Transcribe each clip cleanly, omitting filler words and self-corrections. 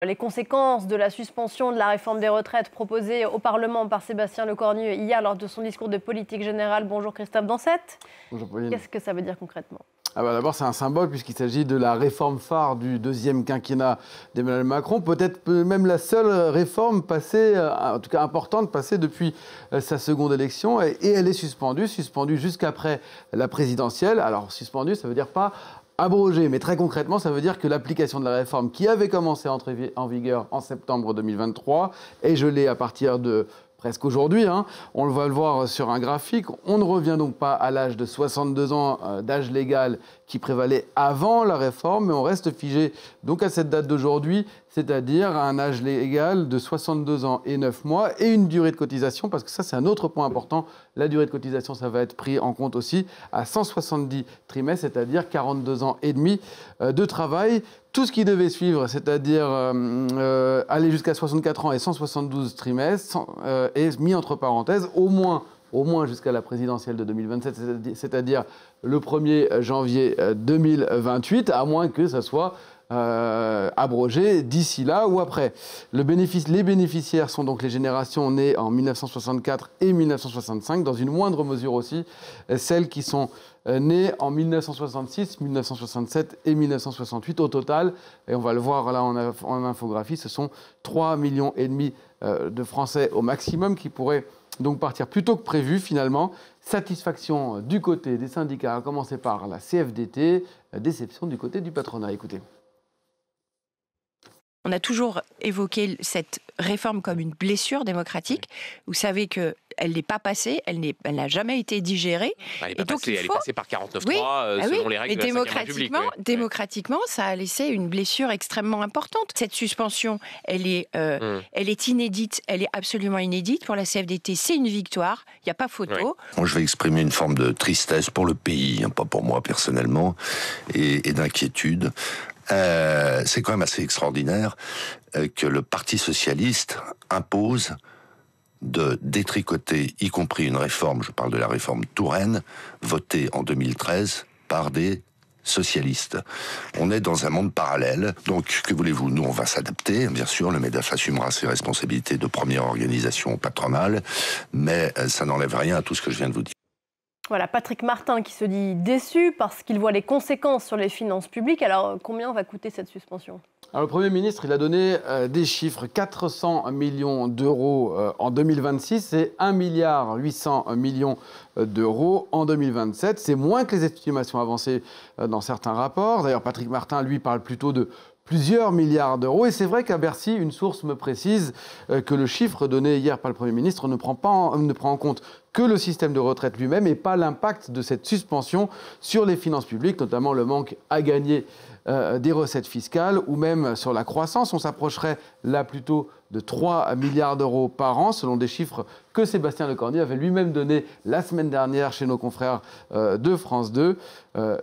Les conséquences de la suspension de la réforme des retraites proposée au Parlement par Sébastien Lecornu hier lors de son discours de politique générale. Bonjour Christophe Dansette. Bonjour Pauline. Qu'est-ce que ça veut dire concrètement ? D'abord, c'est un symbole puisqu'il s'agit de la réforme phare du deuxième quinquennat d'Emmanuel Macron. Peut-être même la seule réforme passée, en tout cas importante, passée depuis sa seconde élection. Et elle est suspendue jusqu'après la présidentielle. Alors, suspendue, ça veut dire pas abrogée, mais très concrètement, ça veut dire que l'application de la réforme qui avait commencé à entrer en vigueur en septembre 2023 est gelée à partir de presque aujourd'hui, on va le voir sur un graphique. On ne revient donc pas à l'âge de 62 ans d'âge légal qui prévalait avant la réforme, mais on reste figé donc à cette date d'aujourd'hui, c'est-à-dire à un âge légal de 62 ans et 9 mois et une durée de cotisation, parce que ça c'est un autre point important, la durée de cotisation ça va être pris en compte aussi à 170 trimestres, c'est-à-dire 42 ans et demi de travail. Tout ce qui devait suivre, c'est-à-dire aller jusqu'à 64 ans et 172 trimestres, est mis entre parenthèses, au moins jusqu'à la présidentielle de 2027, c'est-à-dire le 1er janvier 2028, à moins que ça soit abrogé d'ici là ou après. Les bénéficiaires sont donc les générations nées en 1964 et 1965, dans une moindre mesure aussi, celles qui sont nées en 1966, 1967 et 1968 au total. Et on va le voir là en infographie, ce sont 3,5 millions de Français au maximum qui pourraient donc partir plus tôt que prévu finalement. Satisfaction du côté des syndicats, à commencer par la CFDT, déception du côté du patronat. Écoutez. On a toujours évoqué cette réforme comme une blessure démocratique. Vous savez qu'elle n'est pas passée, elle n'a jamais été digérée. Elle n'est pas passée, elle est passée par 49.3 selon les règles de la Ve République. Démocratiquement, ça a laissé une blessure extrêmement importante. Cette suspension, elle est inédite, elle est absolument inédite. Pour la CFDT, c'est une victoire, il n'y a pas photo. Oui. Moi, je vais exprimer une forme de tristesse pour le pays, pas pour moi personnellement, et d'inquiétude. C'est quand même assez extraordinaire que le Parti socialiste impose de détricoter, y compris une réforme, je parle de la réforme Touraine, votée en 2013 par des socialistes. On est dans un monde parallèle, donc que voulez-vous? Nous, on va s'adapter, bien sûr, le MEDEF assumera ses responsabilités de première organisation patronale, mais ça n'enlève rien à tout ce que je viens de vous dire. Voilà, Patrick Martin qui se dit déçu parce qu'il voit les conséquences sur les finances publiques. Alors, combien va coûter cette suspension ? Alors, le Premier ministre, il a donné des chiffres, 400 millions d'euros en 2026 et 1,8 milliard d'euros en 2027. C'est moins que les estimations avancées dans certains rapports. D'ailleurs, Patrick Martin, lui, parle plutôt de plusieurs milliards d'euros. Et c'est vrai qu'à Bercy, une source me précise que le chiffre donné hier par le Premier ministre ne prend en compte que le système de retraite lui-même et pas l'impact de cette suspension sur les finances publiques, notamment le manque à gagner des recettes fiscales ou même sur la croissance. On s'approcherait là plutôt de 3 milliards d'euros par an, selon des chiffres que Sébastien Lecornu avait lui-même donnés la semaine dernière chez nos confrères de France 2,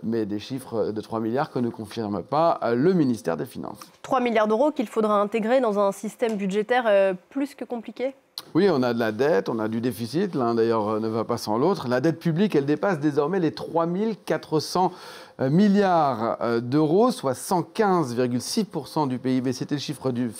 mais des chiffres de 3 milliards que ne confirme pas le ministère des Finances. 3 milliards d'euros qu'il faudra intégrer dans un système budgétaire plus que compliqué ? Oui, on a de la dette, on a du déficit, l'un d'ailleurs ne va pas sans l'autre. La dette publique, elle dépasse désormais les 3 400 milliards d'euros, soit 115,6% du PIB. C'était le chiffre du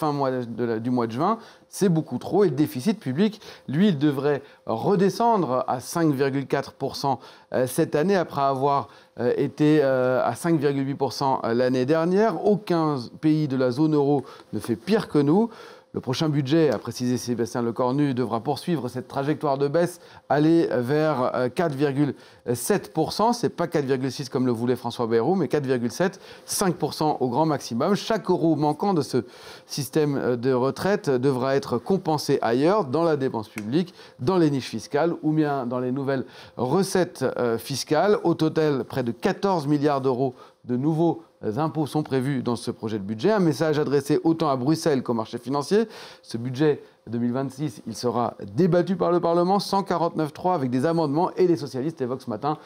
mois de juin. C'est beaucoup trop. Et le déficit public, lui, il devrait redescendre à 5,4% cette année, après avoir été à 5,8% l'année dernière. Aucun pays de la zone euro ne fait pire que nous. Le prochain budget, a précisé Sébastien Lecornu, devra poursuivre cette trajectoire de baisse, aller vers 4,7%. Ce n'est pas 4,6% comme le voulait François Bayrou, mais 4,7%, 5% au grand maximum. Chaque euro manquant de ce système de retraite devra être compensé ailleurs, dans la dépense publique, dans les niches fiscales ou bien dans les nouvelles recettes fiscales. Au total, près de 14 milliards d'euros de nouveaux impôts sont prévus dans ce projet de budget. Un message adressé autant à Bruxelles qu'au marché financier. Ce budget 2026, il sera débattu par le Parlement, 149.3 avec des amendements, et les socialistes évoquent ce matin,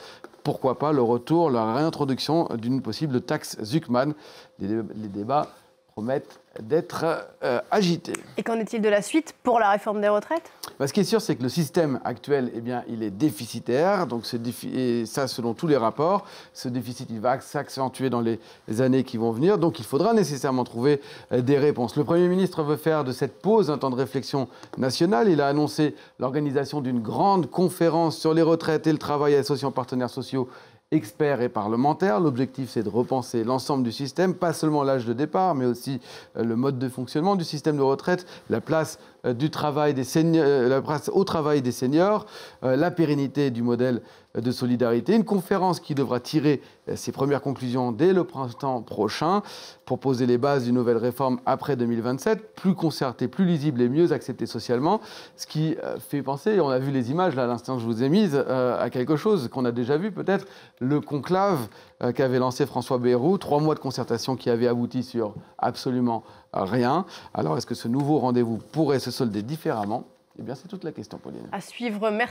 pourquoi pas, le retour, la réintroduction d'une possible taxe Zuckman. Les débats promettent d'être agités. Et qu'en est-il de la suite pour la réforme des retraites ? Ce qui est sûr, c'est que le système actuel, il est déficitaire. Donc et ça, selon tous les rapports, ce déficit, il va s'accentuer dans les années qui vont venir. Donc il faudra nécessairement trouver des réponses. Le Premier ministre veut faire de cette pause un temps de réflexion nationale. Il a annoncé l'organisation d'une grande conférence sur les retraites et le travail associant partenaires sociaux, experts et parlementaires. L'objectif, c'est de repenser l'ensemble du système, pas seulement l'âge de départ, mais aussi le mode de fonctionnement du système de retraite, la place du travail des seniors, la place au travail des seniors, la pérennité du modèle de solidarité. Une conférence qui devra tirer ses premières conclusions dès le printemps prochain pour poser les bases d'une nouvelle réforme après 2027, plus concertée, plus lisible et mieux acceptée socialement. Ce qui fait penser, on a vu les images là à l'instant que je vous ai mises, à quelque chose qu'on a déjà vu peut-être, le conclave qu'avait lancé François Bayrou, 3 mois de concertation qui avaient abouti sur absolument rien. Alors est-ce que ce nouveau rendez-vous pourrait se solder différemment ? Eh bien c'est toute la question, Pauline. À suivre, merci.